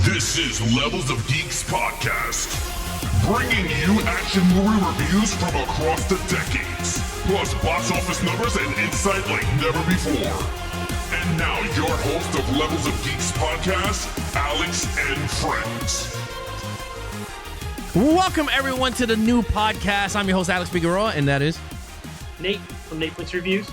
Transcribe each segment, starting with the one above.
This is Levels of Geeks podcast, bringing you action movie reviews from across the decades, plus box office numbers and insight like never before. And now your host of Levels of Geeks podcast, Alex and Friends. Welcome everyone to the new podcast. I'm your host Alex Figueroa, and that is Nate from Nate Puts Reviews.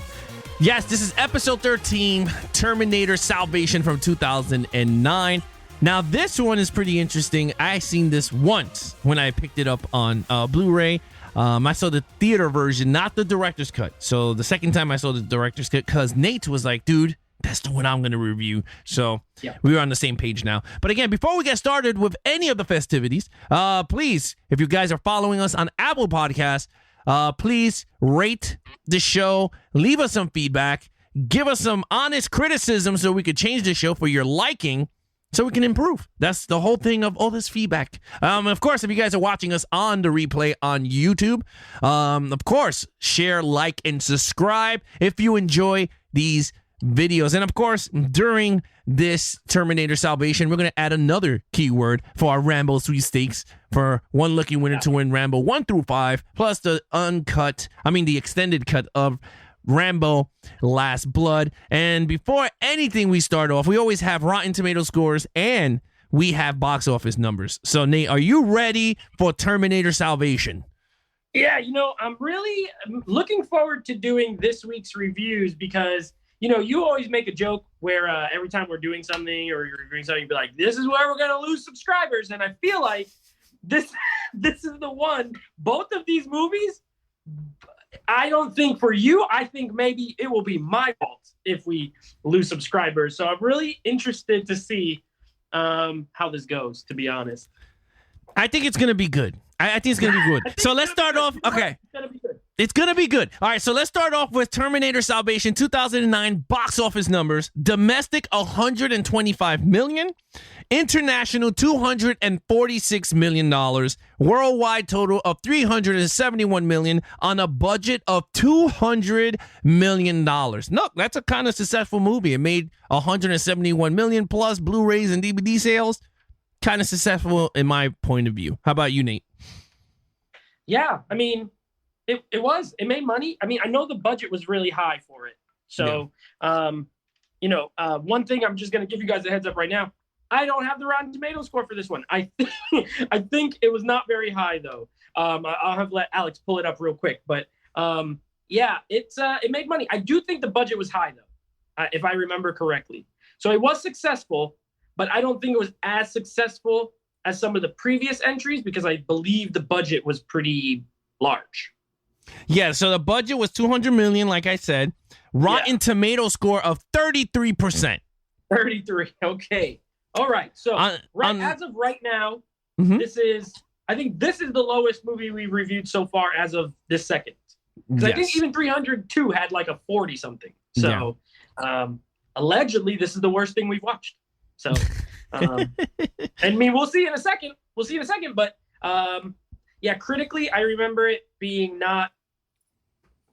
Yes, this is episode 13, Terminator Salvation from 2009. Now, this one is pretty interesting. I seen this once when I picked it up on Blu-ray. I saw the theater version, not the director's cut. So the second time I saw the director's cut, because Nate was like, dude, that's the one I'm going to review. So we were on the same page now. But again, before we get started with any of the festivities, please, if you guys are following us on Apple Podcasts, please rate the show, leave us some feedback, give us some honest criticism so we could change the show for your liking, so we can improve. That's the whole thing of all this feedback. Of course, if you guys are watching us on the replay on YouTube, of course, share, like, and subscribe if you enjoy these videos. And of course, during this Terminator Salvation, we're going to add another keyword for our Rambo sweepstakes for one lucky winner to win Rambo 1 through 5, plus the the extended cut of Rambo Last Blood. And before anything we start off, we always have Rotten Tomato scores and we have box office numbers. So Nate, are you ready for Terminator Salvation? Yeah, I'm really looking forward to doing this week's reviews because, you always make a joke where every time we're doing something or you're doing something, you'd be like, this is where we're going to lose subscribers. And I feel like this is the one. Both of these movies, I don't think for you, I think maybe it will be my fault if we lose subscribers. So I'm really interested to see how this goes, to be honest. I think it's going to be good. I think it's going to be good. So let's start off. Okay. It's going to be good. It's going to be good. All right, so let's start off with Terminator Salvation 2009 box office numbers. Domestic, $125 million. International, $246 million. Worldwide total of $371 million on a budget of $200 million. Look, that's a kind of successful movie. It made $171 million plus Blu-rays and DVD sales. Kind of successful in my point of view. How about you, Nate? Yeah, it made money. I know the budget was really high for it. So, one thing I'm just going to give you guys a heads up right now. I don't have the Rotten Tomato score for this one. I think it was not very high, though. I'll have let Alex pull it up real quick. But, it made money. I do think the budget was high, though, if I remember correctly. So it was successful, but I don't think it was as successful as some of the previous entries because I believe the budget was pretty large. Yeah, so the budget was $200 million, like I said. Rotten Tomato score of 33%. 33, okay. All right, so as of right now, I think this is the lowest movie we've reviewed so far as of this second. Because I think even 302 had like a 40-something. So allegedly, this is the worst thing we've watched. So, we'll see in a second. But critically, I remember it being not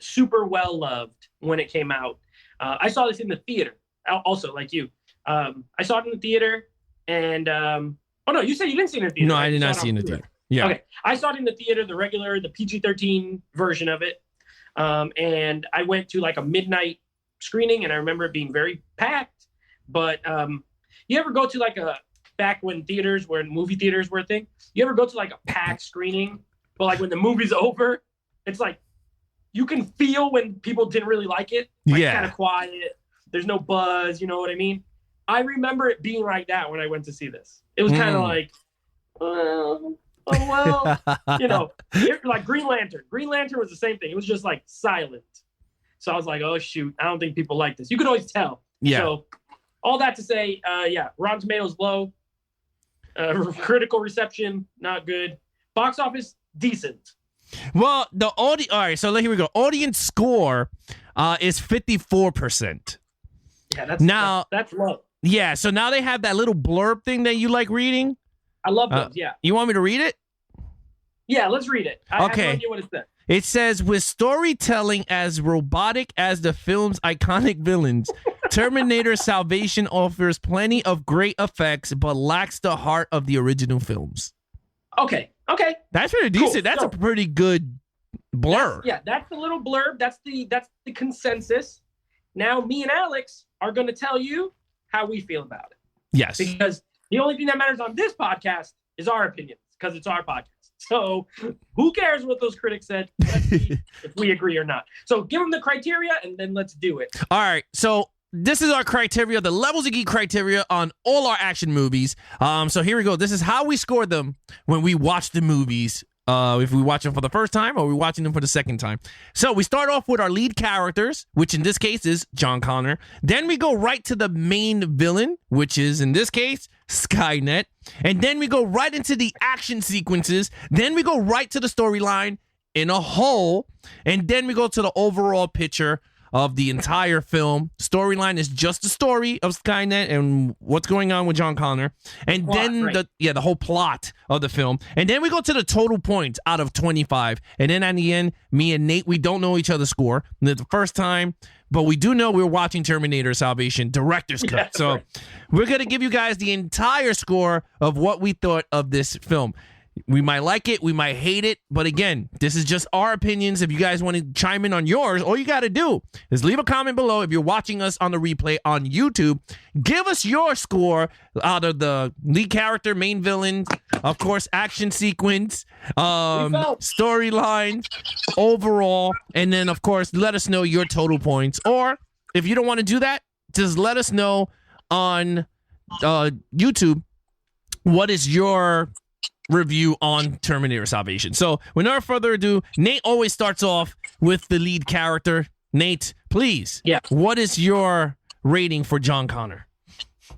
super well loved when it came out. I saw this in the theater, also like you. I saw it in the theater, and you said you didn't see it in the theater. No, I did not see it in the theater. Yeah. Okay, I saw it in the theater, the PG-13 version of it, and I went to like a midnight screening, and I remember it being very packed. But you ever go to back when movie theaters were a thing? You ever go to like a packed screening, but like when the movie's over, it's like you can feel when people didn't really like it. Kind of quiet. There's no buzz. You know what I mean? I remember it being like that when I went to see this. It was kind of like, like Green Lantern. Green Lantern was the same thing. It was just like silent. So I was like, oh shoot, I don't think people like this. You could always tell. Yeah. So all that to say, Rotten Tomatoes low. Critical reception, not good. Box office, decent. Well, all right, so here we go. Audience score is 54%. Yeah, that's low. Yeah, so now they have that little blurb thing that you like reading. I love those, yeah. You want me to read it? Yeah, let's read it. I have no idea what it says. It says, with storytelling as robotic as the film's iconic villains, Terminator Salvation offers plenty of great effects, but lacks the heart of the original films. Okay. That's pretty decent. Cool. That's a pretty good blur. That's the little blurb. That's the consensus. Now, me and Alex are going to tell you how we feel about it. Yes. Because the only thing that matters on this podcast is our opinions, because it's our podcast. So who cares what those critics said? Let's see if we agree or not. So give them the criteria and then let's do it. All right. So this is our criteria, the levels of geek criteria on all our action movies. So here we go. This is how we score them when we watch the movies. If we watch them for the first time or we're watching them for the second time. So we start off with our lead characters, which in this case is John Connor. Then we go right to the main villain, which is in this case Skynet. And then we go right into the action sequences. Then we go right to the storyline in a whole. And then we go to the overall picture of the entire film. Storyline is just the story of Skynet and what's going on with John Connor. And Plot, then right. the whole plot of the film. And then we go to the total points out of 25. And then at the end, me and Nate, we don't know each other's score. The first time, but we do know we're watching Terminator Salvation Director's Cut. Yeah, so right. we're going to give you guys the entire score of what we thought of this film. We might like it, we might hate it, but again, this is just our opinions. If you guys want to chime in on yours, all you got to do is leave a comment below. If you're watching us on the replay on YouTube, give us your score out of the lead character, main villain, of course, action sequence, storyline, overall, and then, of course, let us know your total points. Or if you don't want to do that, just let us know on YouTube what is your review on Terminator Salvation. So without further ado, Nate always starts off with the lead character. Nate, please. Yeah. What is your rating for John Connor?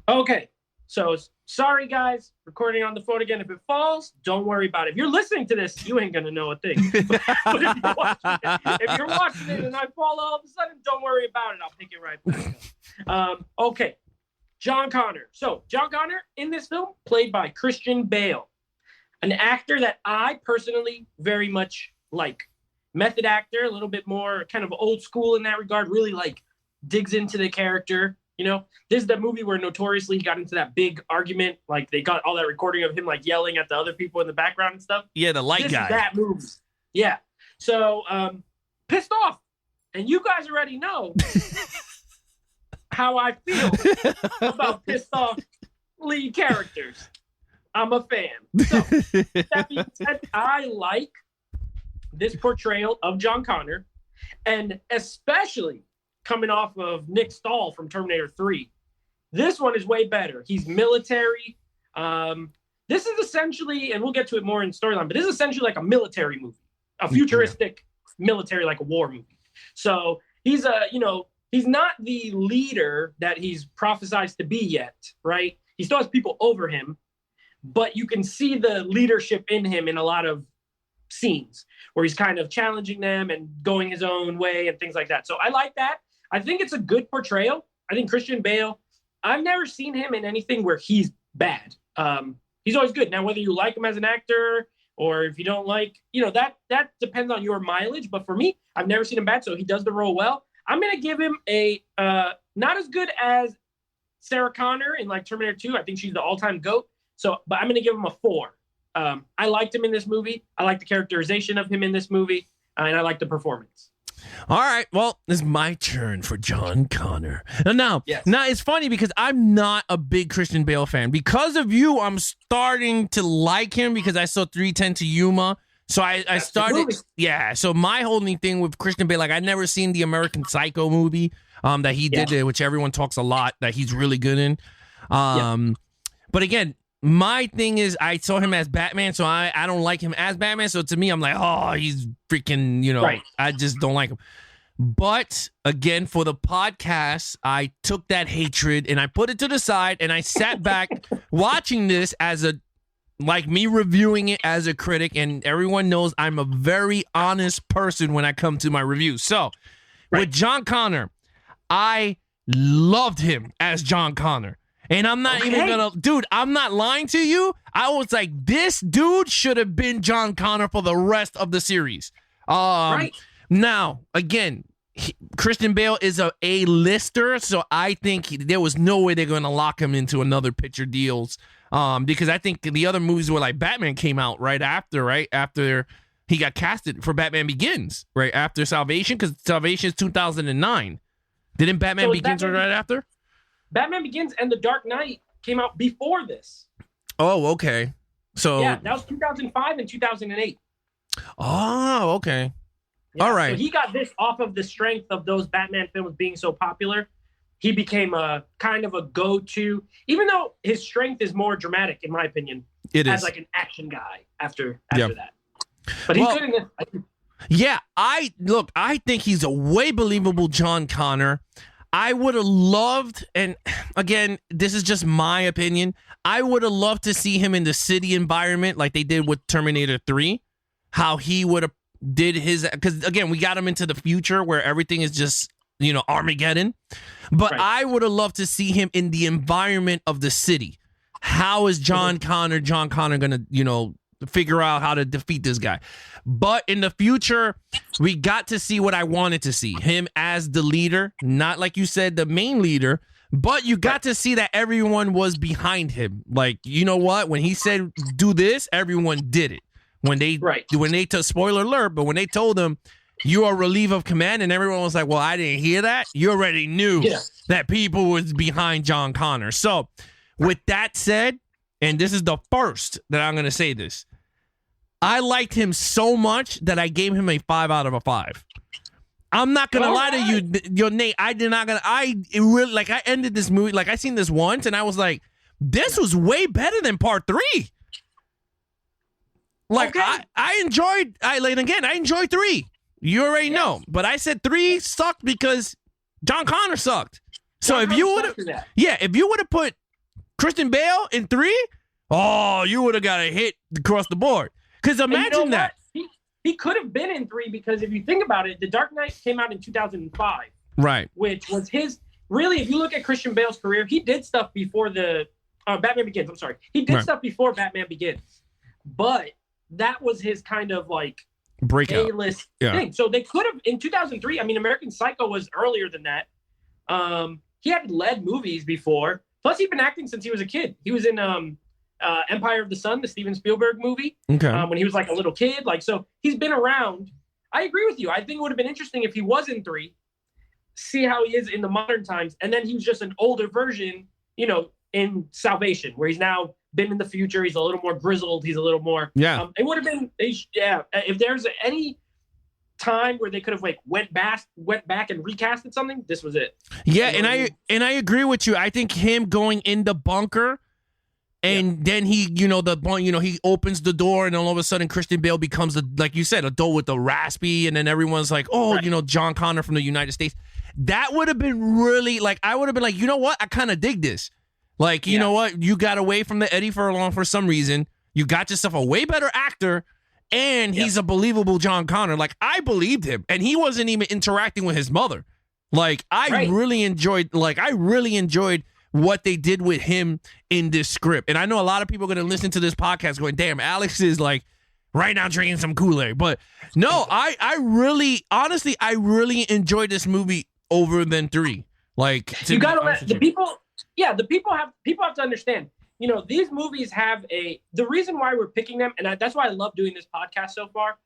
Okay. So sorry, guys. Recording on the phone again. If it falls, don't worry about it. If you're listening to this, you ain't going to know a thing. But if you're watching it and I fall all of a sudden, don't worry about it. I'll pick it right back up. Okay. John Connor. So John Connor in this film played by Christian Bale. An actor that I personally very much like. Method actor, a little bit more kind of old school in that regard, really like digs into the character. You know, this is the movie where notoriously he got into that big argument. Like they got all that recording of him like yelling at the other people in the background and stuff. Yeah, the light this guy. Is that movie. Yeah. So pissed off. And you guys already know how I feel about pissed off lead characters. I'm a fan. So, that being said, I like this portrayal of John Connor, and especially coming off of Nick Stahl from Terminator 3. This one is way better. He's military. This is essentially, and we'll get to it more in storyline, but this is essentially like a military movie, a futuristic military, like a war movie. So he's he's not the leader that he's prophesized to be yet, right? He still has people over him. But you can see the leadership in him in a lot of scenes where he's kind of challenging them and going his own way and things like that. So I like that. I think it's a good portrayal. I think Christian Bale, I've never seen him in anything where he's bad. He's always good. Now, whether you like him as an actor or if you don't like, that depends on your mileage. But for me, I've never seen him bad. So he does the role well. I'm going to give him a not as good as Sarah Connor in like Terminator 2. I think she's the all-time GOAT. So, but I'm going to give him a 4. I liked him in this movie. I like the characterization of him in this movie, and I like the performance. All right, well, it's my turn for John Connor. Now, Yes. It's funny because I'm not a big Christian Bale fan. Because of you, I'm starting to like him because I saw 3:10 to Yuma. So I started, yeah. So my whole thing with Christian Bale, like I'd never seen the American Psycho movie that he did, which everyone talks a lot that he's really good in. But again, my thing is I saw him as Batman, so I don't like him as Batman. So to me, I'm like, oh, he's freaking, Right. I just don't like him. But again, for the podcast, I took that hatred and I put it to the side and I sat back watching this as me reviewing it as a critic. And everyone knows I'm a very honest person when I come to my reviews. So with John Connor, I loved him as John Connor. And I'm not even gonna, dude, I'm not lying to you. I was like, this dude should have been John Connor for the rest of the series. Right. Now, again, Christian Bale is a A-lister, so I think there was no way they're going to lock him into another picture deals. Because I think the other movies were like Batman came out right after he got casted for Batman Begins, right after Salvation, because Salvation is 2009. Didn't Batman Begins right after? Batman Begins and The Dark Knight came out before this. Oh, okay. So yeah, that was 2005 and 2008. Oh, okay. Yeah, all right. So he got this off of the strength of those Batman films being so popular. He became a kind of a go-to, even though his strength is more dramatic, in my opinion. It as is. like an action guy after that. But he's good in this. Yeah, I think he's a way believable John Connor. I would have loved, and again, this is just my opinion, I would have loved to see him in the city environment like they did with Terminator 3. How he would have did his, because again, we got him into the future where everything is just, Armageddon. But right. I would have loved to see him in the environment of the city. How is John Connor going to, figure out how to defeat this guy? But in the future, we got to see what I wanted to see. Him as the leader, not like you said, the main leader, but you got to see that everyone was behind him. Like, you know what? When he said, do this, everyone did it. When they spoiler alert, but when they told him you are relief of command, and everyone was like, well, I didn't hear that. You already knew that people was behind John Connor. So with that said, and this is the first that I'm going to say this, I liked him so much that I gave him a 5 out of 5. I'm not going to lie to you, Nate. I ended this movie, like I seen this once and I was like, this was way better than part 3. Like, okay. I enjoyed 3. You already know. But I said 3 sucked because John Connor sucked. So if you would have put Christian Bale in 3, you would have got a hit across the board. Because imagine that. He could have been in 3 because if you think about it, The Dark Knight came out in 2005. Right. Which was his, really, if you look at Christian Bale's career, he did stuff before Batman Begins. I'm sorry. He did stuff before Batman Begins. But that was his kind of like breakout A-list thing. So they could have in 2003. I mean, American Psycho was earlier than that. He had led movies before. Plus, he'd been acting since he was a kid. He was in Empire of the Sun, the Steven Spielberg movie. Okay. When he was like a little kid. Like, so he's been around. I agree with you. I think it would have been interesting if he was in 3. See how he is in the modern times, and then he was just an older version. In Salvation, where he's now been in the future, he's a little more grizzled, he's a little more it would have been if there's any time where they could have like went back and recasted something, this was it. And I agree with you. I think him going in the bunker and then he he opens the door and all of a sudden Christian Bale becomes like you said, adult with the raspy, and then everyone's like, John Connor from the United States. That would have been really like, I would have been like, you know what, I kind of dig this. Like, you know what? You got away from the Eddie Furlong for some reason. You got yourself a way better actor, and he's a believable John Connor. Like, I believed him, and he wasn't even interacting with his mother. Like, I really enjoyed what they did with him in this script. And I know a lot of people are going to listen to this podcast going, damn, Alex is like right now drinking some Kool-Aid. But no, I really enjoyed this movie over than 3. Like, you got to let the people... Yeah, the people have to understand, these movies have the reason why we're picking them, and that's why I love doing this podcast so far.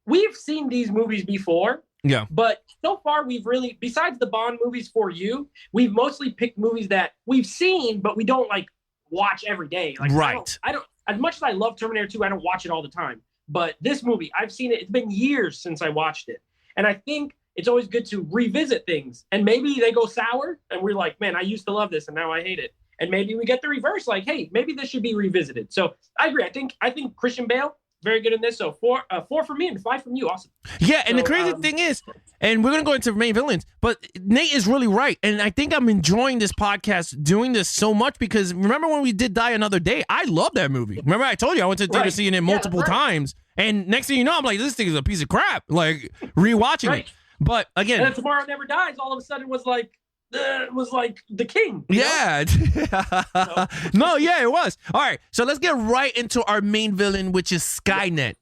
We've seen these movies before. Yeah. But so far we've really, besides the Bond movies for you, we've mostly picked movies that we've seen, but we don't like watch every day. Like, right. I don't, as much as I love Terminator 2, I don't watch it all the time. But this movie, I've seen it. It's been years since I watched it. And I think it's always good to revisit things, and maybe they go sour and we're like, man, I used to love this and now I hate it. And maybe we get the reverse, like, hey, maybe this should be revisited. So I agree. I think Christian Bale, very good in this. So 4 from me and 5 from you. Awesome. Yeah. And the crazy thing is, and we're going to go into main villains, but Nate is really right. And I think I'm enjoying this podcast doing this so much because remember when we did Die Another Day? I love that movie. Remember I told you I went to the theater seeing it multiple times. And next thing you know, I'm like, this thing is a piece of crap. Like rewatching it. But again, and Tomorrow Never Dies all of a sudden was like the king. Yeah. No, yeah, it was. All right, so let's get right into our main villain, which is Skynet.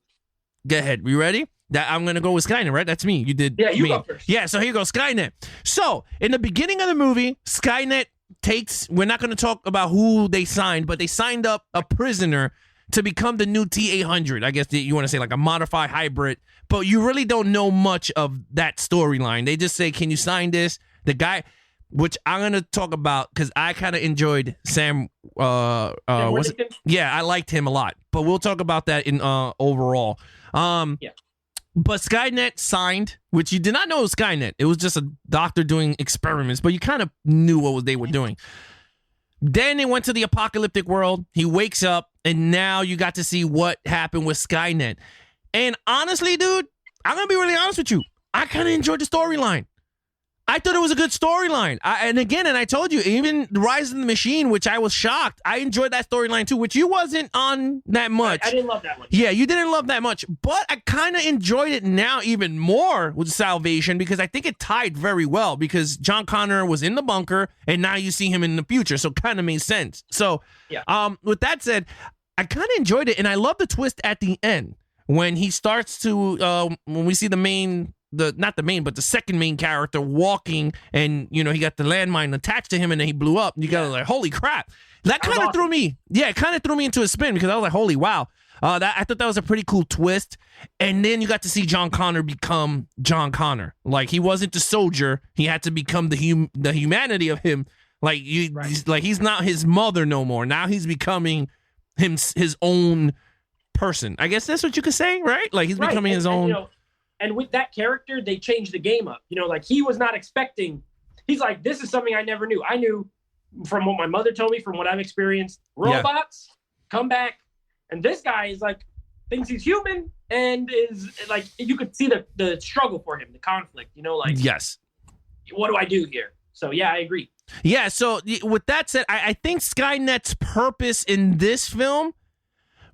Go ahead. We ready? That I'm gonna go with Skynet, right? That's me. You did. Yeah, you me. go first. Yeah, so here you go, Skynet. So in the beginning of the movie, Skynet takes. We're not gonna talk about who they signed, but they signed up a prisoner to become the new T-800. I guess you want to say like a modified hybrid, but you really don't know much of that storyline. They just say, "Can you sign this?" The guy, which I'm gonna talk about because I kind of enjoyed Sam. What's it? Yeah, I liked him a lot, but we'll talk about that in overall. Yeah. But Skynet signed, which you did not know was Skynet. It was just a doctor doing experiments, but you kind of knew what they were doing. Then they went to the apocalyptic world. He wakes up, and now you got to see what happened with Skynet. And honestly, dude, I'm going to be really honest with you. I kind of enjoyed the storyline. I thought it was a good storyline. And I told you, even Rise of the Machine, which I was shocked, I enjoyed that storyline too, which you wasn't on that much. I didn't love that one. Yeah, you didn't love that much, but I kind of enjoyed it now even more with Salvation because I think it tied very well because John Connor was in the bunker and now you see him in the future, so kind of made sense. So, yeah. With that said, I kind of enjoyed it, and I love the twist at the end when he starts to when we see the second main character walking, and he got the landmine attached to him, and then he blew up. You got like, holy crap! That kind of threw me. Yeah, it kind of threw me into a spin because I was like, holy wow! I thought that was a pretty cool twist. And then you got to see John Connor become John Connor. Like he wasn't the soldier; he had to become the humanity of him. Like he's not his mother no more. Now he's becoming his own person. I guess that's what you could say, right? Like he's becoming his own. And with that character, they changed the game up. Like he was not expecting. He's like, this is something I never knew. I knew from what my mother told me, from what I've experienced, robots come back. And this guy is like, thinks he's human and is like, you could see the struggle for him, the conflict, like, yes. What do I do here? So, yeah, I agree. Yeah. So with that said, I think Skynet's purpose in this film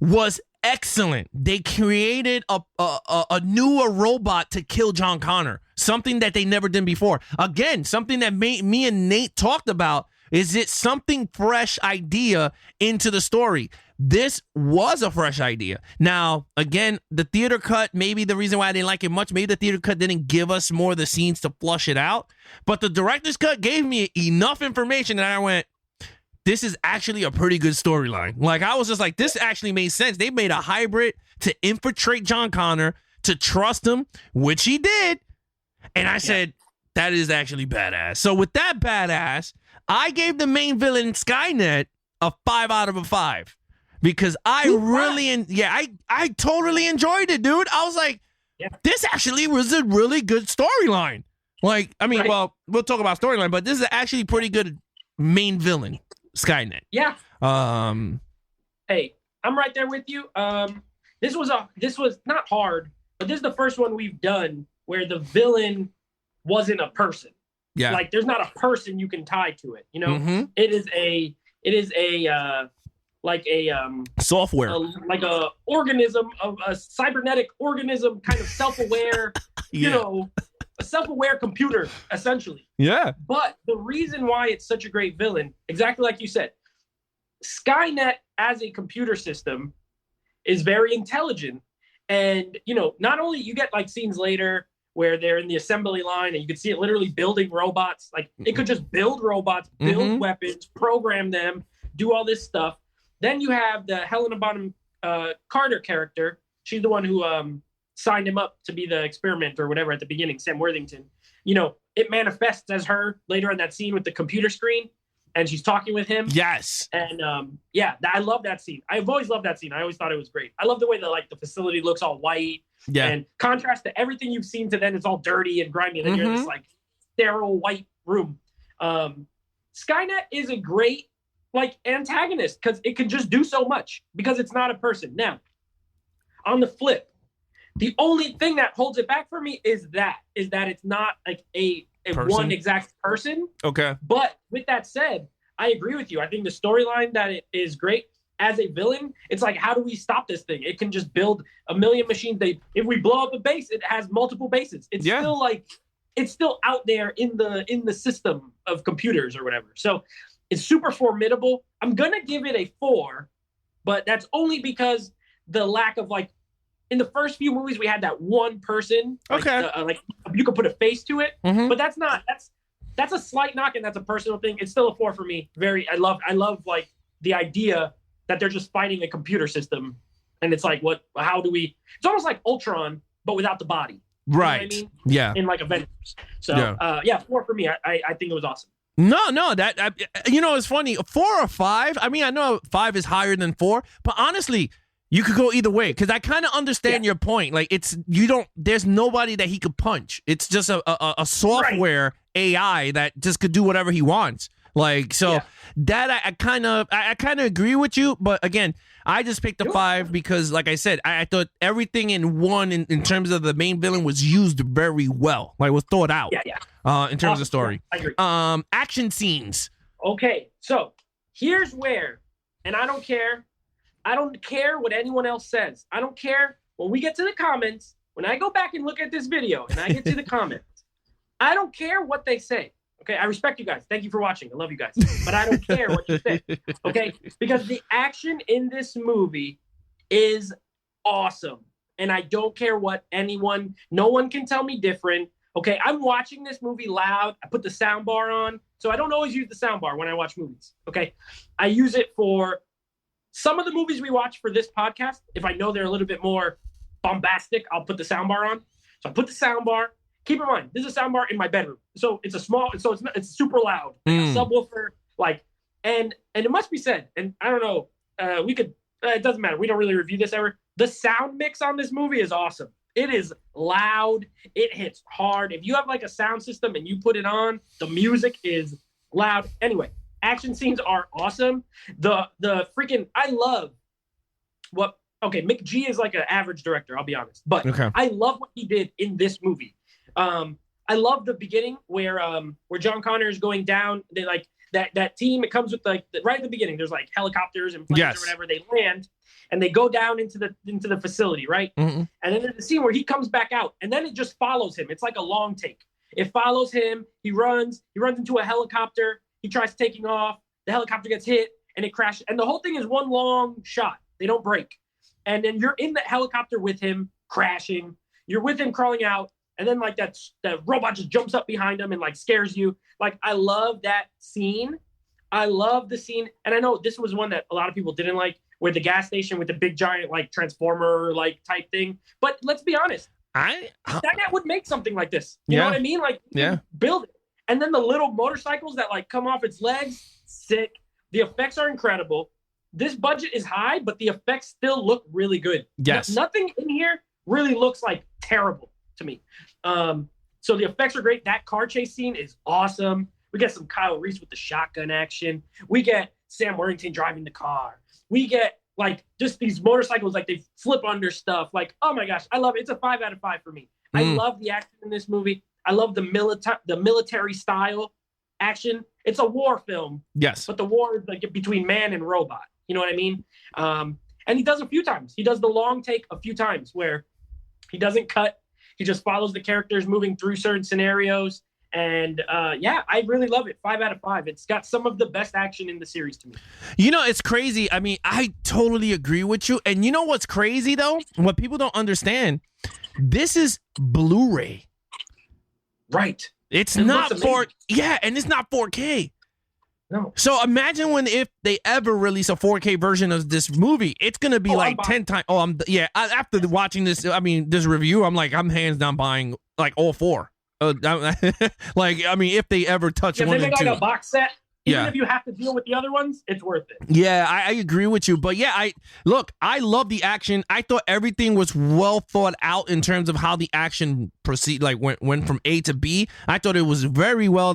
was excellent. They created a newer robot to kill John Connor, something that they never did before. Again, something that me and Nate talked about. Is it something fresh idea into the story? This was a fresh idea. Now, again, the theater cut, maybe the reason why I didn't like it much, maybe the theater cut didn't give us more of the scenes to flush it out, but the director's cut gave me enough information that I went, this is actually a pretty good storyline. Like, I was just like, this actually made sense. They made a hybrid to infiltrate John Connor, to trust him, which he did. And I said, that is actually badass. So with that badass, I gave the main villain Skynet a 5 out of 5 because I I totally enjoyed it, dude. I was like, this actually was a really good storyline. Like, I mean, well, we'll talk about storyline, but this is actually pretty good main villain, Skynet. Yeah. Hey, I'm right there with you. This was not hard, but this is the first one we've done where the villain wasn't a person. Yeah. Like there's not a person you can tie to it. Mm-hmm. It is a software, like a organism, a cybernetic organism, kind of self-aware, a self-aware computer, essentially. Yeah. But the reason why it's such a great villain, exactly like you said, Skynet as a computer system is very intelligent. And, not only you get like scenes later where they're in the assembly line and you could see it literally building robots. Like it could just build robots, build weapons, program them, do all this stuff. Then you have the Helena Bonham Carter character. She's the one who signed him up to be the experimenter or whatever at the beginning, Sam Worthington. It manifests as her later in that scene with the computer screen and she's talking with him. Yes. And I love that scene. I've always loved that scene. I always thought it was great. I love the way that the facility looks all white. Yeah. And contrast to everything you've seen to then, it's all dirty and grimy. And then you're in this sterile white room. Skynet is a great antagonist because it can just do so much because it's not a person. Now, on the flip, the only thing that holds it back for me is that it's not like a one exact person. Okay. But with that said, I agree with you. I think the storyline that it is great. As a villain, it's like, how do we stop this thing? It can just build a million machines. If we blow up a base, it has multiple bases. It's still out there in the system of computers or whatever. So it's super formidable. I'm gonna give it a 4, but that's only because the lack of in the first few movies we had that one person. Okay. Like you could put a face to it, Mhm. but that's a slight knock and that's a personal thing. It's still a 4 for me. I love like the idea that they're just fighting a computer system, and it's like how do we? It's almost like Ultron, but without the body. Right. You know what I mean? Yeah. In like Avengers. So yeah, 4 for me. I think it was awesome. No, it's funny. 4 or 5. I mean, I know 5 is higher than 4, but honestly, you could go either way because I kind of understand your point. Like, there's nobody that he could punch. It's just a software AI that just could do whatever he wants. Like, so that I kind of agree with you. But again, I just picked a 5 because, like I said, I thought everything in 1 in terms of the main villain was used very well. Like, was thought out. Yeah. In terms of story. I agree. Action scenes. Okay, so here's where, and I don't care what anyone else says. I don't care when we get to the comments, when I go back and look at this video and I get to the comments, I don't care what they say. Okay, I respect you guys. Thank you for watching. I love you guys. But I don't care what you say. Okay, because the action in this movie is awesome. And I don't care what no one can tell me different. Okay, I'm watching this movie loud. I put the sound bar on. So I don't always use the sound bar when I watch movies. Okay, I use it for some of the movies we watch for this podcast. If I know they're a little bit more bombastic, I'll put the sound bar on. So I put the sound bar. Keep in mind, this is a sound bar in my bedroom. So it's it's super loud. Like a subwoofer, and it must be said, and I don't know, it doesn't matter. We don't really review this ever. The sound mix on this movie is awesome. It is loud. It hits hard. If you have like a sound system and you put it on, the music is loud. Anyway, action scenes are awesome. The freaking, I love McG is like an average director, I'll be honest. But I love what he did in this movie. I love the beginning where John Connor is going down. They like that team. It comes with right at the beginning. There's like helicopters and planes or whatever. They land and they go down into the facility, right? Mm-hmm. And then there's the scene where he comes back out, and then it just follows him. It's like a long take. It follows him. He runs into a helicopter. He tries taking off. The helicopter gets hit and it crashes. And the whole thing is one long shot. They don't break. And then you're in the helicopter with him crashing. You're with him crawling out. And then like that robot just jumps up behind him and like scares you. Like, I love that scene. I love the scene. And I know this was one that a lot of people didn't like, where the gas station with the big giant like transformer like type thing. But let's be honest. Skynet would make something like this. You know what I mean? Like, build it. And then the little motorcycles that like come off its legs, sick. The effects are incredible. This budget is high, but the effects still look really good. Yes. Nothing in here really looks like terrible to me. So the effects are great. That car chase scene is awesome. We get some Kyle Reese with the shotgun action. We get Sam Worthington driving the car. We get like just these motorcycles, like they flip under stuff. Like, oh my gosh, I love it. It's a 5 out of 5 for me. I love the action in this movie. I love the military style action. It's a war film. Yes. But the war is like between man and robot. You know what I mean? And he does a few times. He does the long take a few times where he doesn't cut. He just follows the characters moving through certain scenarios. And I really love it. 5 out of 5. It's got some of the best action in the series to me. You know, it's crazy. I mean, I totally agree with you. And you know what's crazy, though? What people don't understand, this is Blu-ray. Right. It's not and it's not 4K. No. So imagine if they ever release a 4K version of this movie, it's gonna be like 10 times. After watching this, this review, I'm hands down buying like all 4. If they ever touch one and two. If they make like a box set, even if you have to deal with the other ones, it's worth it. Yeah, I agree with you. But I love the action. I thought everything was well thought out in terms of how the action went from A to B. I thought it was very well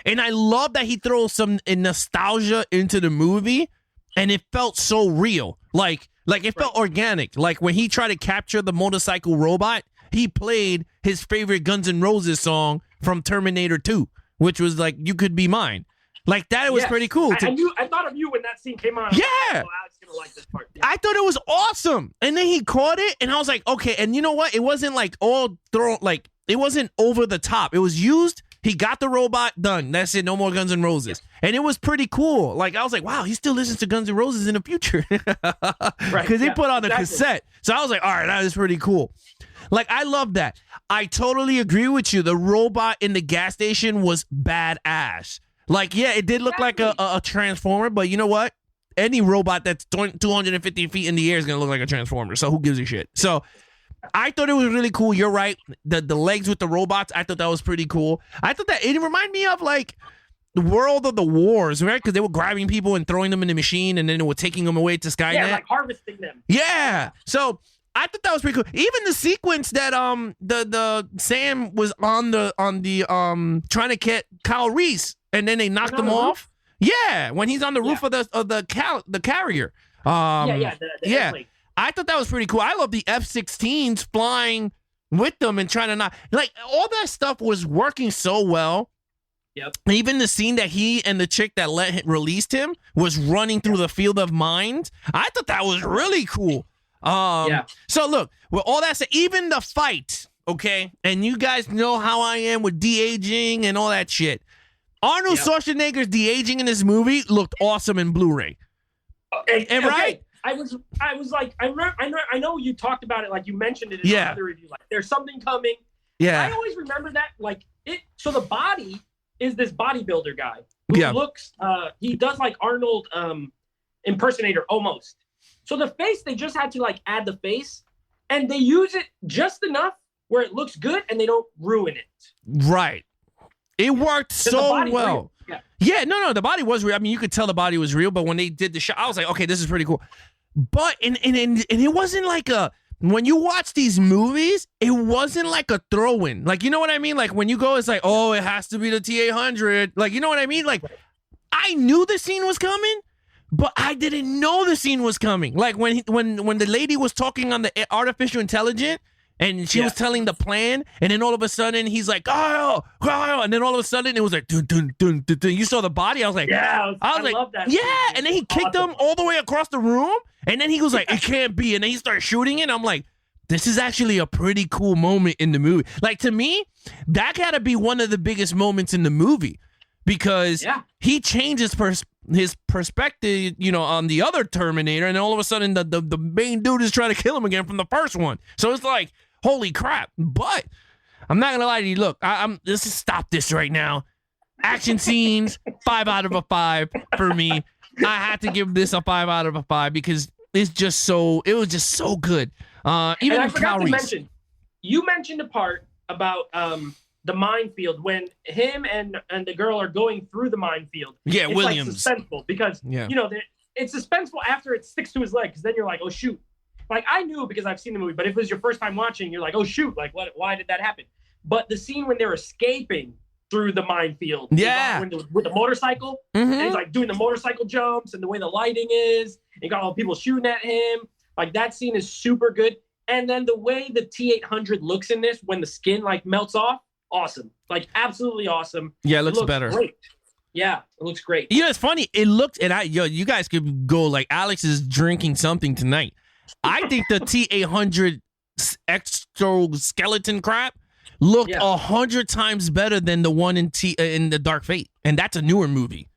and I love that he throws some nostalgia into the movie, and it felt so real. Like it felt organic. Like when he tried to capture the motorcycle robot, he played his favorite Guns N' Roses song from Terminator 2, which was like "You Could Be Mine." Like that, it was pretty cool. I thought of you when that scene came on. Yeah, Alex gonna like this part. Yeah. I thought it was awesome, and then he caught it, and I was like, okay. And you know what? It wasn't like all thrown. Like it wasn't over the top. It was used he got the robot done. That's it. No more Guns N' Roses. And it was pretty cool. Like, I was like, wow, he still listens to Guns N' Roses in the future. Because he put on a cassette. So I was like, all right, that is pretty cool. Like, I love that. I totally agree with you. The robot in the gas station was badass. Like, yeah, it did look like a transformer, but you know what? Any robot that's 250 feet in the air is going to look like a transformer. So who gives a shit? So I thought it was really cool. You're right. The legs with the robots, I thought that was pretty cool. I thought that it reminded me of like the World of the Wars, right? Because they were grabbing people and throwing them in the machine, and then they were taking them away to Skynet. Yeah, like harvesting them. Yeah. So I thought that was pretty cool. Even the sequence that the Sam was on the trying to get Kyle Reese, and then they knocked him off. Yeah, when he's on the roof of the carrier. The I thought that was pretty cool. I love the F-16s flying with them and trying to not like all that stuff was working so well. Yep. Even the scene that he and the chick that released him was running through the field of mines. I thought that was really cool. So look, with all that said, even the fight, okay, and you guys know how I am with de-aging and all that shit. Arnold Schwarzenegger's de-aging in this movie looked awesome in Blu-ray. And right? I was like, I know you talked about it, like you mentioned it in another review. Like, there's something coming. Yeah. I always remember that. Like it. So the body is this bodybuilder guy who looks. He does like Arnold impersonator almost. So the face, they just had to like add the face, and they use it just enough where it looks good, and they don't ruin it. Right. It worked so well. Yeah, no, the body was real. I mean, you could tell the body was real, but when they did the shot, I was like, okay, this is pretty cool. But and it wasn't like when you watch these movies, it wasn't like a throw-in. Like, you know what I mean? Like when you go, it's like, oh, it has to be the T-800. Like, you know what I mean? Like, I knew the scene was coming, but I didn't know the scene was coming. Like when the lady was talking on the artificial intelligence, and she was telling the plan, and then all of a sudden he's like, oh, and then all of a sudden it was like, dun, dun, dun, dun, dun. You saw the body. I was like, I like, love that. Yeah, and then he kicked him all the way across the room, and then he was like, it can't be, and then he started shooting it. I'm like, this is actually a pretty cool moment in the movie. Like, to me, that gotta be one of the biggest moments in the movie, because he changes his perspective, you know, on the other Terminator, and then all of a sudden the main dude is trying to kill him again from the first one. So it's like, holy crap. But I'm not gonna lie to you. Look, let's just stop this right now. Action scenes, 5 out of 5 for me. I had to give this a 5 out of 5 because it was just so good. Even and I forgot to mention, you mentioned a part about the minefield when him and the girl are going through the minefield. Yeah, it's Williams. Like suspenseful because you know it's suspenseful after it sticks to his leg, because then you're like, oh shoot. Like, I knew because I've seen the movie, but if it was your first time watching, you're like, oh shoot, like what? Why did that happen? But the scene when they're escaping through the minefield, with the motorcycle, and he's like doing the motorcycle jumps, and the way the lighting is, and you got all the people shooting at him. Like, that scene is super good. And then the way the T-800 looks in this, when the skin like melts off, awesome. Like, absolutely awesome. Yeah, it looks better. Great. Yeah, it looks great. You know, it's funny. It looked, and you guys could go like, Alex is drinking something tonight. I think the T-800 exoskeleton crap looked 100 times better than the one in the Dark Fate, and that's a newer movie.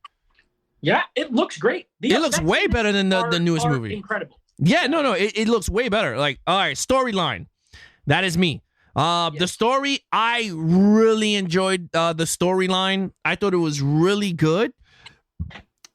Yeah, it looks great. It looks way better than the newest movie. Incredible. Yeah, no, it looks way better. Like, all right, storyline. That is me. The story, I really enjoyed the storyline. I thought it was really good.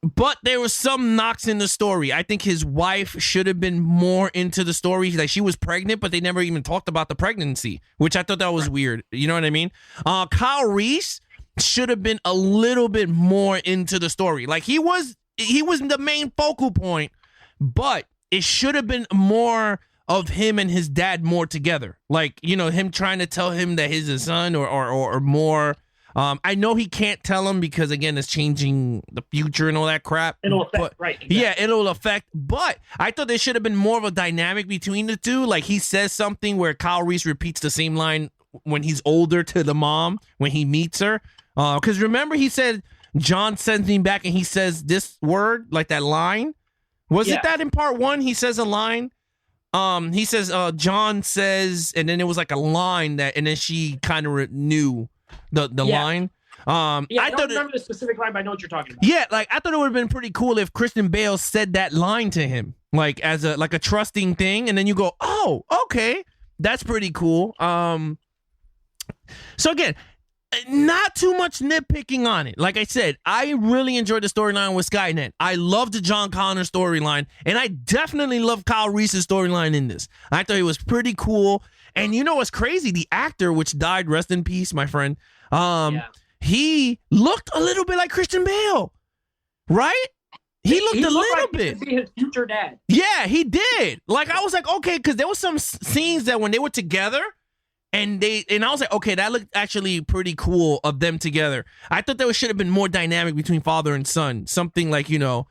But there were some knocks in the story. I think his wife should have been more into the story. Like, she was pregnant, but they never even talked about the pregnancy, which I thought that was weird. You know what I mean? Kyle Reese should have been a little bit more into the story. Like, he was the main focal point, but it should have been more of him and his dad more together. Like, you know, him trying to tell him that he's his son or more. I know he can't tell him because, again, it's changing the future and all that crap. It'll affect, right. Exactly. Yeah, it'll affect. But I thought there should have been more of a dynamic between the two. Like, he says something where Kyle Reese repeats the same line when he's older to the mom, when he meets her. Because remember, he said, John sends me back and he says this word, like that line. Was it that in part 1? He says a line. He says, John says, and then it was like a line that, and then she kind of knew the line. Yeah, I I don't thought remember the specific line, but I know what you're talking about. yeah, like I thought it would have been pretty cool if Christian Bale said that line to him, like as a trusting thing, and then you go, oh, okay, that's pretty cool. So again, not too much nitpicking on it. Like I said, I really enjoyed the storyline with Skynet. I loved the John Connor storyline, and I definitely love Kyle Reese's storyline in this. I thought it was pretty cool. And you know what's crazy? The actor, which died, rest in peace, my friend. He looked a little bit like Christian Bale, right? He looked a little like bit. He could be his future dad. Yeah, he did. Like I was like, okay, because there was some scenes that when they were together, and I was like, okay, that looked actually pretty cool of them together. I thought there should have been more dynamic between father and son, something like like.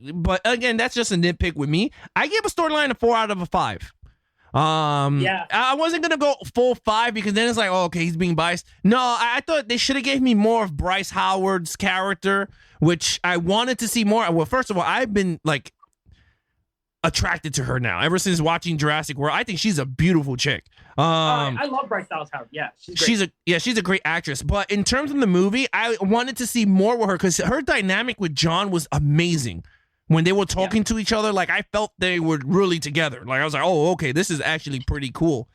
But again, that's just a nitpick with me. I gave a storyline a 4 out of 5. I wasn't gonna go full 5 because then it's like, oh, okay, he's being biased. No, I thought they should have gave me more of Bryce Howard's character, which I wanted to see more. Well, first of all, I've been like attracted to her now ever since watching Jurassic World. I think she's a beautiful chick. I love Bryce Dallas Howard. Yeah, she's a great actress. But in terms of the movie, I wanted to see more with her because her dynamic with John was amazing. When they were talking to each other, like I felt they were really together. Like I was like, oh, okay, this is actually pretty cool.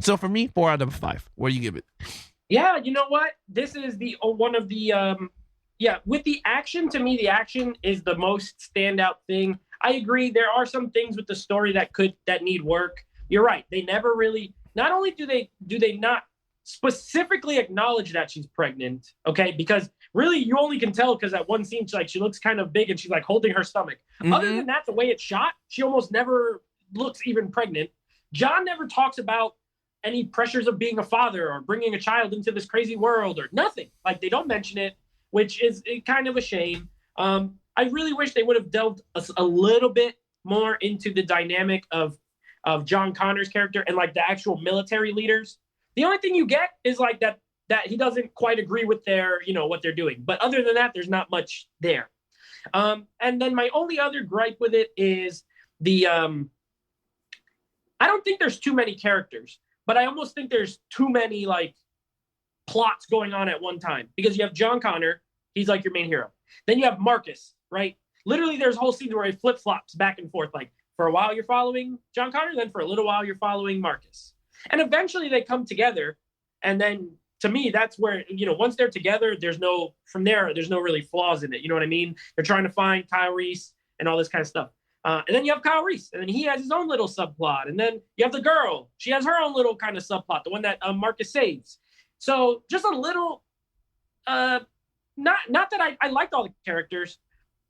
So for me, 4 out of 5. What do you give it? Yeah, you know what? This is the one of the with the action. To me, the action is the most standout thing. I agree. There are some things with the story that need work. You're right. They never really. Not only do they not specifically acknowledge that she's pregnant, okay? Because really, you only can tell because at one scene, she looks kind of big and she's like holding her stomach. Mm-hmm. Other than that, the way it's shot, she almost never looks even pregnant. John never talks about any pressures of being a father or bringing a child into this crazy world or nothing. Like they don't mention it, which is kind of a shame. I really wish they would have delved a little bit more into the dynamic of John Connor's character and like the actual military leaders. The only thing you get is like that he doesn't quite agree with their, what they're doing. But other than that, there's not much there. And then my only other gripe with it is I don't think there's too many characters, but I almost think there's too many like plots going on at one time because you have John Connor. He's like your main hero. Then you have Marcus, right? Literally there's whole scenes where he flip-flops back and forth. Like for a while you're following John Connor, then for a little while you're following Marcus. And eventually they come together. And then to me, that's where, once they're together, there's no really flaws in it. You know what I mean? They're trying to find Kyle Reese and all this kind of stuff. And then you have Kyle Reese, and then he has his own little subplot. And then you have the girl. She has her own little kind of subplot, the one that Marcus saves. So just a little, not that I liked all the characters,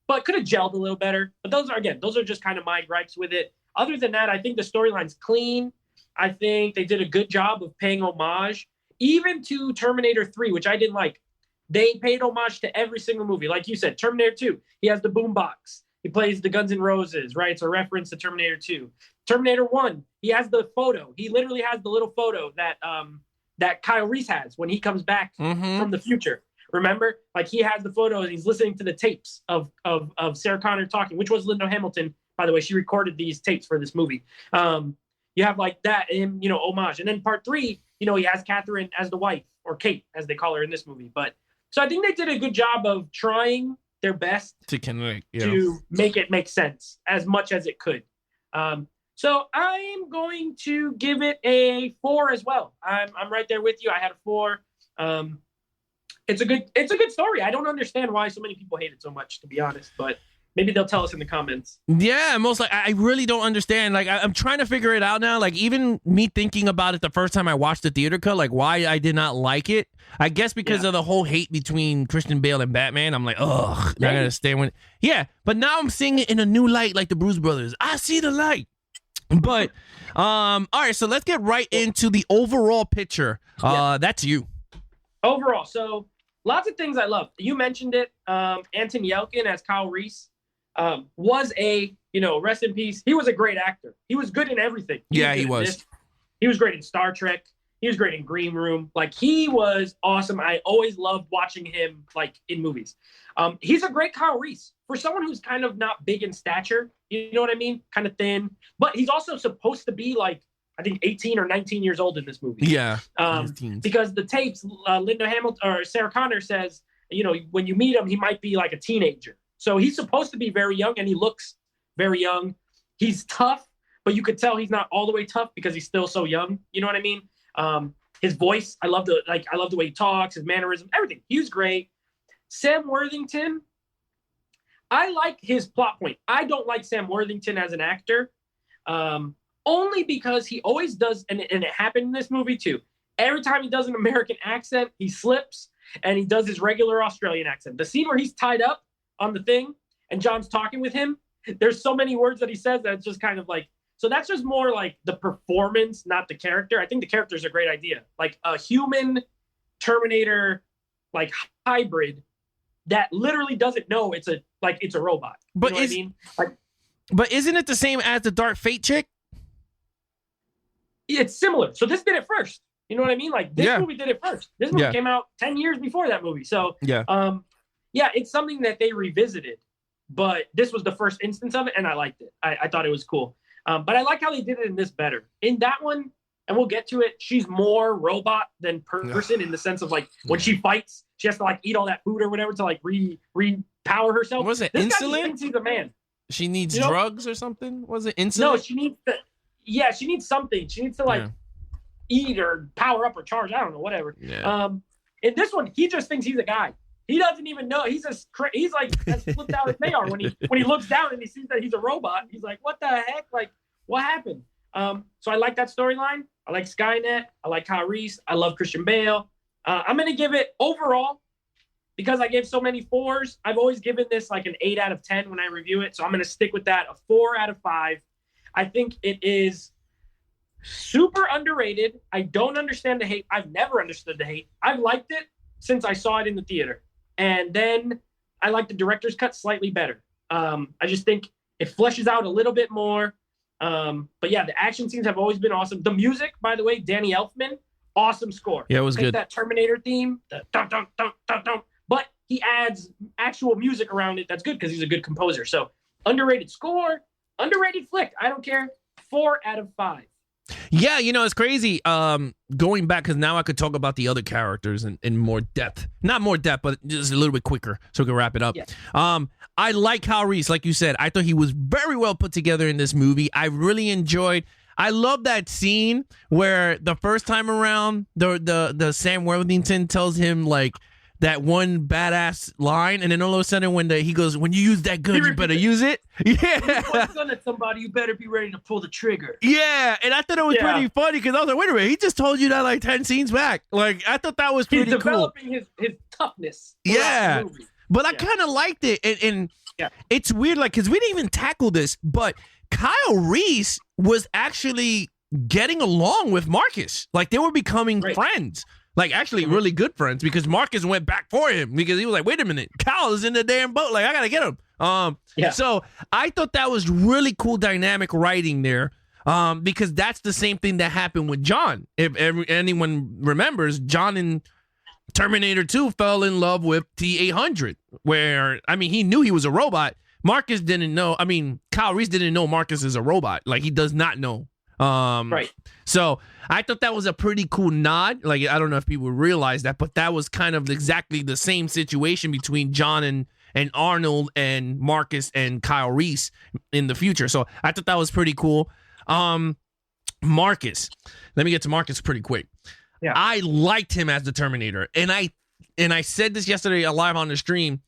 but could have gelled a little better. But those are just kind of my gripes with it. Other than that, I think the storyline's clean. I think they did a good job of paying homage, even to Terminator 3, which I didn't like. They paid homage to every single movie. Like you said, Terminator 2, he has the boombox. He plays the Guns N' Roses, right? It's a reference to Terminator 2. Terminator 1, he has the photo. He literally has the little photo that Kyle Reese has when he comes back from the future. Remember? Like he has the photo and he's listening to the tapes of Sarah Connor talking, which was Linda Hamilton, by the way. She recorded these tapes for this movie. You have like that, and homage. And then part 3, he has Catherine as the wife, or Kate, as they call her in this movie. But so I think they did a good job of trying their best to connect, to make it make sense as much as it could. So I'm going to give it a 4 as well. I'm right there with you. I had a 4. It's a good story. I don't understand why so many people hate it so much, to be honest, but maybe they'll tell us in the comments. Yeah, I really don't understand. Like, I'm trying to figure it out now. Like, even me thinking about it the first time I watched the theater cut, like, why I did not like it. I guess because of the whole hate between Christian Bale and Batman. I'm like, ugh, I gotta stay with it. Yeah, but now I'm seeing it in a new light, like the Bruce Brothers. I see the light. But, all right, so let's get right into the overall picture. That's you. Overall, so lots of things I love. You mentioned it. Anton Yelchin as Kyle Reese. Was rest in peace. He was a great actor. He was good in everything. He was. He was great in Star Trek. He was great in Green Room. Like, he was awesome. I always loved watching him, like, in movies. He's a great Kyle Reese. For someone who's kind of not big in stature, you know what I mean? Kind of thin. But he's also supposed to be, like, I think 18 or 19 years old in this movie. Yeah. Because the tapes, Linda Hamilton or Sarah Connor says, when you meet him, he might be like a teenager. So he's supposed to be very young, and he looks very young. He's tough, but you could tell he's not all the way tough because he's still so young. You know what I mean? His voice, I love the way he talks, his mannerism, everything. He was great. Sam Worthington, I like his plot point. I don't like Sam Worthington as an actor, only because he always does, and it happened in this movie too. Every time he does an American accent, he slips, and he does his regular Australian accent. The scene where he's tied up on the thing and John's talking with him, there's so many words that he says that it's just kind of like, so that's just more like the performance, not the character. I think the character is a great idea. Like a human Terminator, like hybrid that literally doesn't know it's a robot. But you know what I mean? But isn't it the same as the Dark Fate chick? It's similar. So this did it first. You know what I mean? Like this movie did it first. This movie came out 10 years before that movie. So it's something that they revisited, but this was the first instance of it, and I liked it. I thought it was cool. But I like how they did it in this better. In that one, and we'll get to it, she's more robot than person in the sense of like when she fights, she has to like eat all that food or whatever to like re-power herself. Was it this insulin? Guy thinks he's a man. She needs drugs or something? Was it insulin? No, she needs she needs something. She needs to eat or power up or charge. I don't know, whatever. Yeah. In this one, he just thinks he's a guy. He doesn't even know. He's like as flipped out as they are when he looks down and he sees that he's a robot. He's like, what the heck? Like, what happened? So I like that storyline. I like Skynet. I like Kyle Reese. I love Christian Bale. I'm going to give it overall, because I gave so many 4s, I've always given this like an 8 out of 10 when I review it. So I'm going to stick with that, a 4 out of 5. I think it is super underrated. I don't understand the hate. I've never understood the hate. I've liked it since I saw it in the theater. And then I like the director's cut slightly better. I just think it fleshes out a little bit more. But yeah, the action scenes have always been awesome. The music, by the way, Danny Elfman, awesome score. Yeah, it was good. That Terminator theme, the dun, dun, dun, dun, dun, but he adds actual music around it. That's good because he's a good composer. So underrated score, underrated flick. I don't care. 4 out of 5. Yeah, it's crazy. Going back, because now I could talk about the other characters in more depth. Not more depth, but just a little bit quicker so we can wrap it up. Yeah. I like Kyle Reese, like you said. I thought he was very well put together in this movie. I really enjoyed. I love that scene where the first time around, the Sam Worthington tells him like that one badass line, and then all of a sudden he goes, when you use that gun, you better use it. Yeah. When you point a gun at somebody, you better be ready to pull the trigger. Yeah, and I thought it was pretty funny because I was like, wait a minute, he just told you that like 10 scenes back. Like, I thought that was pretty cool. He's developing his toughness. Yeah. But I kind of liked it. And it's weird, like, because we didn't even tackle this, but Kyle Reese was actually getting along with Marcus. Like, they were becoming friends. Like, actually really good friends, because Marcus went back for him because he was like, wait a minute, Kyle is in the damn boat. Like, I got to get him. So I thought that was really cool dynamic writing there, because that's the same thing that happened with John. If anyone remembers, John in Terminator 2 fell in love with T-800, where, I mean, he knew he was a robot. Marcus didn't know. I mean, Kyle Reese didn't know Marcus is a robot. Like, he does not know. So I thought that was a pretty cool nod. Like, I don't know if people realize that, but that was kind of exactly the same situation between John and Arnold and Marcus and Kyle Reese in the future. So I thought that was pretty cool. Marcus, let me get to Marcus pretty quick. Yeah. I liked him as the Terminator, and I said this yesterday live on the stream.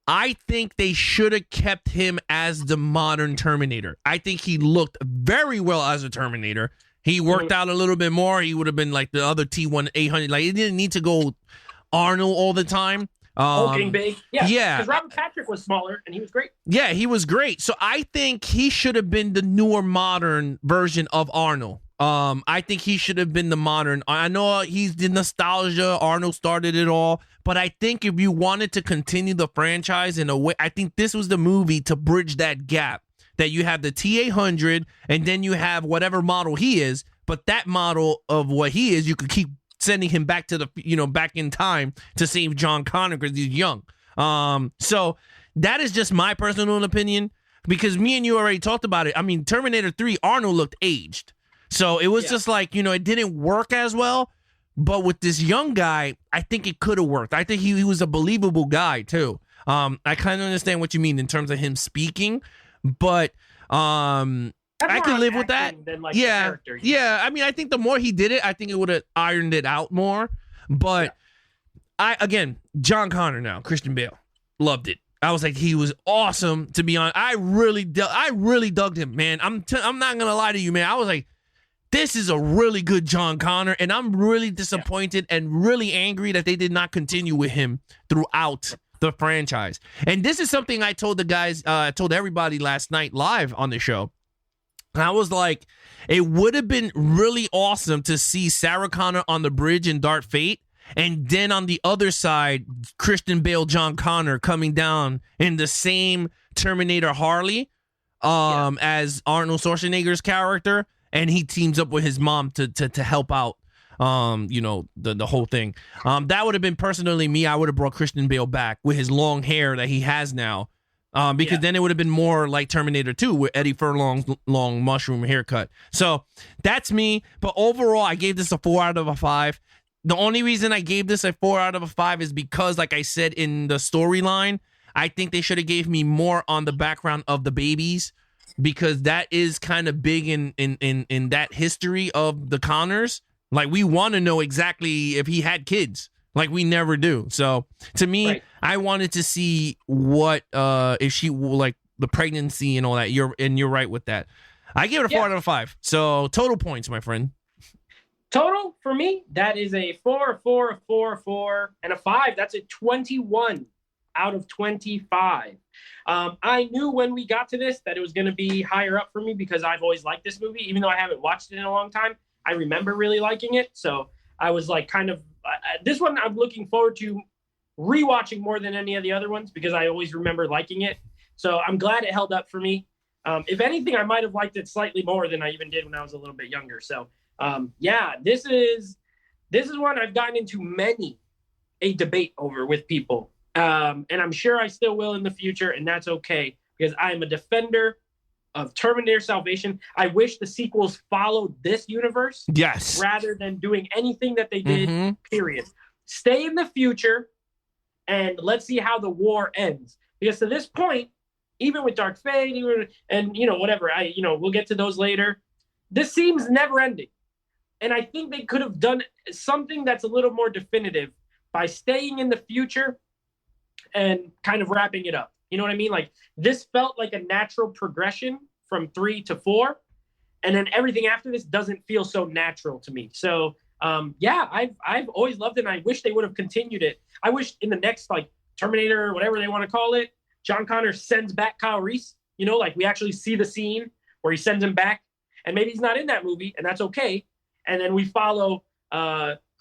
I think they should have kept him as the modern Terminator. I think he looked very well as a Terminator. He worked out a little bit more. He would have been like the other T-800. Like, he didn't need to go Arnold all the time. Hulking big. Yeah. Because Robert Patrick was smaller, and he was great. Yeah, he was great. So I think he should have been the newer modern version of Arnold. I think he should have been the modern. I know he's the nostalgia. Arnold started it all. But I think if you wanted to continue the franchise in a way, I think this was the movie to bridge that gap. That you have the T-800, and then you have whatever model he is. But that model of what he is, you could keep sending him back to back in time to save John Connor because he's young. So that is just my personal opinion, because me and you already talked about it. I mean, Terminator 3, Arnold looked aged. So it was just like, it didn't work as well. But with this young guy, I think it could have worked. I think he was a believable guy too. I kind of understand what you mean in terms of him speaking, but I could live with that. Than, like, yeah. Yeah. I mean, I think the more he did it, I think it would have ironed it out more. But John Connor now, Christian Bale, loved it. I was like, he was awesome, to be honest. I really dug him, man. I'm not going to lie to you, man. I was like, this is a really good John Connor, and I'm really disappointed and really angry that they did not continue with him throughout the franchise. And this is something I told the guys, told everybody last night live on the show. And I was like, it would have been really awesome to see Sarah Connor on the bridge in Dark Fate, and then on the other side, Christian Bale, John Connor coming down in the same Terminator Harley as Arnold Schwarzenegger's character. And he teams up with his mom to help out, the whole thing. That would have been personally me. I would have brought Christian Bale back with his long hair that he has now, because then it would have been more like Terminator 2 with Eddie Furlong's long mushroom haircut. So that's me. But overall, I gave this a 4 out of 5. The only reason I gave this a 4 out of 5 is because, like I said in the storyline, I think they should have gave me more on the background of the babies, because that is kind of big in that history of the Connors. Like, we want to know exactly if he had kids. Like, we never do. So to me, I wanted to see what if she, like, the pregnancy and all that. You're right with that. I gave it a 4 out of 5. So total points, my friend. Total for me, that is a 4, 4, 4, 4, and a 5. That's a 21 out of 25. I knew when we got to this that it was going to be higher up for me, because I've always liked this movie, even though I haven't watched it in a long time. I remember really liking it, so I was like, kind of this one I'm looking forward to rewatching more than any of the other ones, because I always remember liking it. So I'm glad it held up for me. If anything, I might have liked it slightly more than I even did when I was a little bit younger. So this is one I've gotten into many a debate over with people. And I'm sure I still will in the future, and that's okay, because I am a defender of Terminator Salvation. I wish the sequels followed this universe. Yes. Rather than doing anything that they did, period. Stay in the future, and let's see how the war ends. Because to this point, even with Dark Fate, and, whatever, we'll get to those later, this seems never ending. And I think they could have done something that's a little more definitive by staying in the future and kind of wrapping it up. You know what I mean? Like, this felt like a natural progression from 3 to 4. And then everything after this doesn't feel so natural to me. So, I've always loved it. And I wish they would have continued it. I wish in the next, like, Terminator or whatever they want to call it, John Connor sends back Kyle Reese. Like, we actually see the scene where he sends him back. And maybe he's not in that movie, and that's okay. And then we follow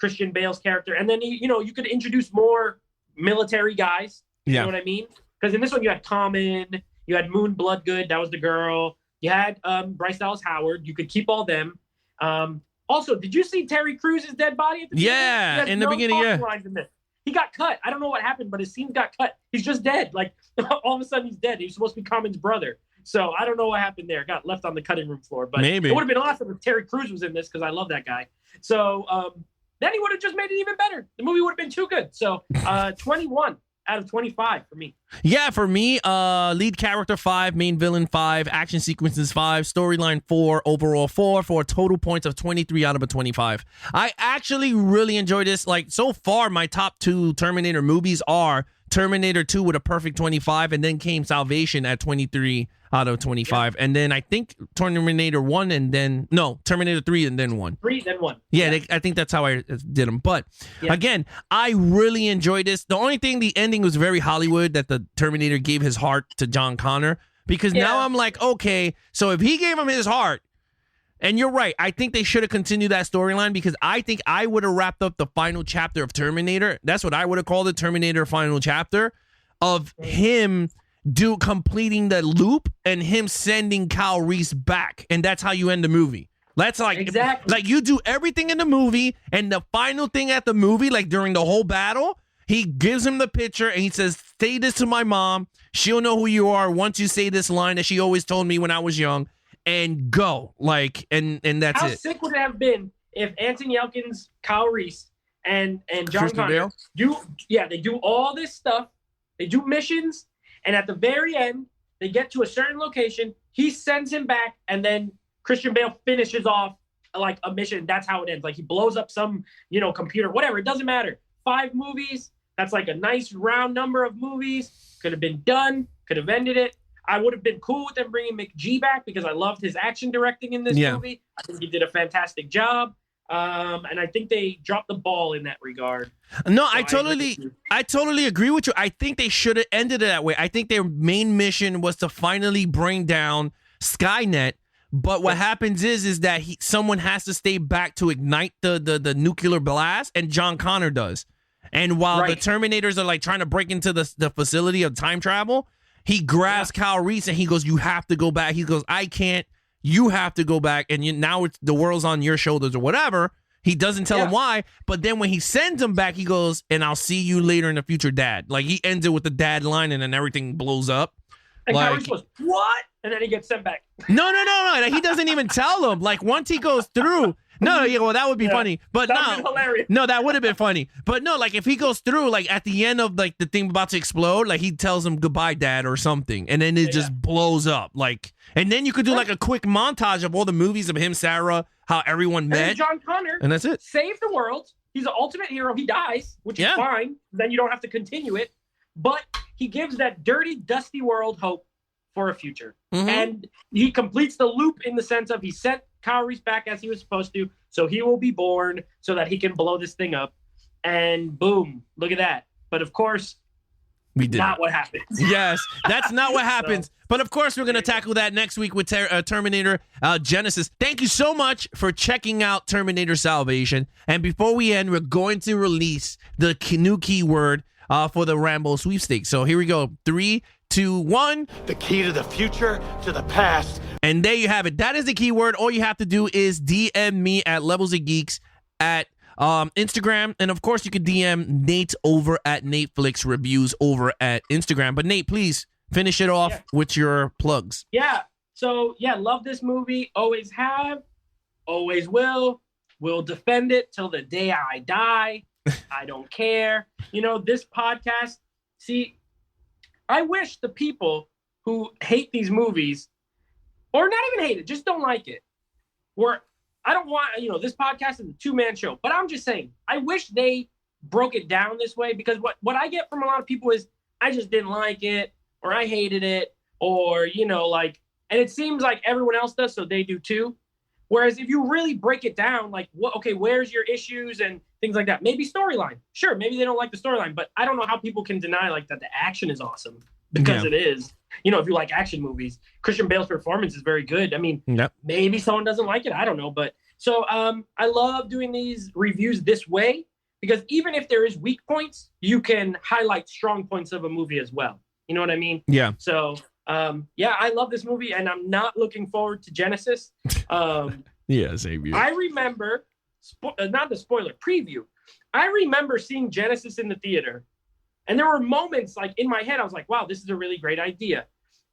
Christian Bale's character. And then, you could introduce more military guys. You know what I mean? Because in this one, you had Common, you had Moon Bloodgood, that was the girl. You had Bryce Dallas Howard. You could keep all them. Also, did you see Terry Crews' dead body at the beginning? Yeah, in the beginning, He got cut. I don't know what happened, but his scenes got cut. He's just dead. Like, all of a sudden, he's dead. He was supposed to be Common's brother. So I don't know what happened there. Got left on the cutting room floor. But maybe it would have been awesome if Terry Crews was in this, because I love that guy. So then he would have just made it even better. The movie would have been too good. So 21 out of 25 for me. Yeah, for me, lead character 5, main villain 5, action sequences 5, storyline 4, overall 4, for total points of 23 out of a 25. I actually really enjoyed this. Like, so far, my top 2 Terminator movies are Terminator 2 with a perfect 25, and then came Salvation at 23 out of 25. And then I think Terminator 1 and then, no, Terminator 3 and then 1. 3, then 1. Yeah, I think that's how I did them. But again, I really enjoyed this. The only thing, the ending was very Hollywood, that the Terminator gave his heart to John Connor. Because now I'm like, okay, so if he gave him his heart, and you're right, I think they should have continued that storyline, because I think I would have wrapped up the final chapter of Terminator. That's what I would have called it, Terminator final chapter, of him completing the loop and him sending Kyle Reese back. And that's how you end the movie. That's like, exactly. Like, you do everything in the movie, and the final thing at the movie, like during the whole battle, he gives him the picture and he says, say this to my mom. She'll know who you are once you say this line that she always told me when I was young. and go. Like, and that's How it. sick would it have been if Anthony Elkins, Kyle Reese, and John Christian Connor Bale? they do all this stuff. They do missions, and at the very end, they get to a certain location. He sends him back, and then Christian Bale finishes off like a mission. That's how it ends. Like he blows up some, computer, whatever. It doesn't matter. 5 movies. That's like a nice round number of movies. Could have been done. Could have ended it. I would have been cool with them bringing McG back because I loved his action directing in this movie. I think he did a fantastic job. And I think they dropped the ball in that regard. No, So I totally agree with you. I think they should have ended it that way. I think their main mission was to finally bring down Skynet. But what happens is that someone has to stay back to ignite the nuclear blast, and John Connor does. And while the Terminators are like trying to break into the facility of time travel, he grabs Kyle Reese and he goes, "You have to go back." He goes, "I can't. You have to go back." And now the world's on your shoulders or whatever. He doesn't tell him why. But then when he sends him back, he goes, "And I'll see you later in the future, Dad." Like he ends it with the dad line, and then everything blows up. And Kyle Reese goes, "What?" And then he gets sent back. No. He doesn't even tell him. Like once he goes through. Well, that would be funny. But hilarious. No, that would have been funny. But no, like if he goes through, like at the end of like the thing about to explode, like he tells him goodbye, Dad, or something, and then it just blows up. Like, and then you could do like a quick montage of all the movies of him, Sarah, how everyone met, and John Connor, and that's it. Save the world. He's the ultimate hero. He dies, which is fine. Then you don't have to continue it. But he gives that dirty, dusty world hope for a future. Mm-hmm. And he completes the loop in the sense of he sent Kyle Reese back as he was supposed to, so he will be born so that he can blow this thing up. And boom, look at that. But of course, we did not what happens. Yes, that's not what happens. But of course, we're going to tackle that next week with Terminator Genesis. Thank you so much for checking out Terminator Salvation. And before we end, we're going to release the new keyword for the Rambo sweepstakes. So here we go. 3, 2, 1. The key to the future, to the past. And there you have it. That is the keyword. All you have to do is DM me at Levels of Geeks at Instagram. And of course, you can DM Nate over at Netflix Reviews over at Instagram. But Nate, please finish it off with your plugs. Yeah. So, love this movie. Always have. Always will. Will defend it till the day I die. I don't care. This podcast, see, I wish the people who hate these movies, or not even hate it, just don't like it, I don't want, this podcast is a 2-man show, but I'm just saying, I wish they broke it down this way, because what I get from a lot of people is, I just didn't like it, or I hated it, or, and it seems like everyone else does, so they do too. Whereas if you really break it down, like, where's your issues and things like that? Maybe storyline. Sure, maybe they don't like the storyline, but I don't know how people can deny like that the action is awesome, because it is. If you like action movies, Christian Bale's performance is very good. I mean, maybe someone doesn't like it. I don't know. But so I love doing these reviews this way, because even if there is weak points, you can highlight strong points of a movie as well. You know what I mean? Yeah. So I love this movie, and I'm not looking forward to Genesis. Same here. I remember, not the spoiler, preview. I remember seeing Genesis in the theater, and there were moments like in my head, I was like, wow, this is a really great idea.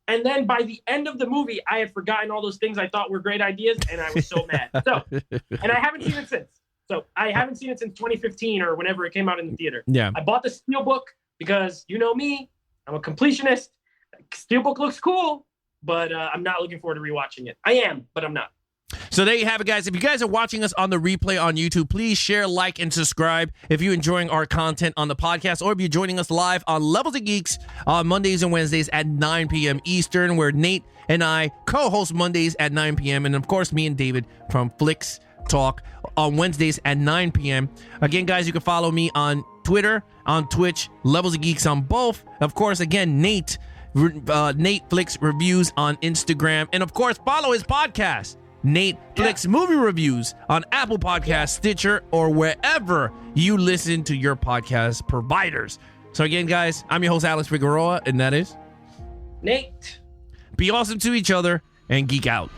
And then by the end of the movie, I had forgotten all those things I thought were great ideas, and I was so mad. So, and I haven't seen it since. So I haven't seen it since 2015 or whenever it came out in the theater. Yeah. I bought the Steelbook because, you know me, I'm a completionist. Steelbook looks cool, but I'm not looking forward to rewatching it. I am, but I'm not. So there you have it, guys. If you guys are watching us on the replay on YouTube, please share, like, and subscribe if you're enjoying our content on the podcast, or if you're joining us live on Levels of Geeks on Mondays and Wednesdays at 9 p.m. Eastern, where Nate and I co-host Mondays at 9 p.m. And, of course, me and David from Flicks Talk on Wednesdays at 9 p.m. Again, guys, you can follow me on Twitter, on Twitch, Levels of Geeks on both. Of course, again, Nate Flicks Reviews on Instagram. And, of course, follow his podcast, Nate Flicks Movie Reviews, on Apple Podcasts, Stitcher, or wherever you listen to your podcast providers. So again, guys, I'm your host, Alex Figueroa, and that is Nate. Be awesome to each other and geek out.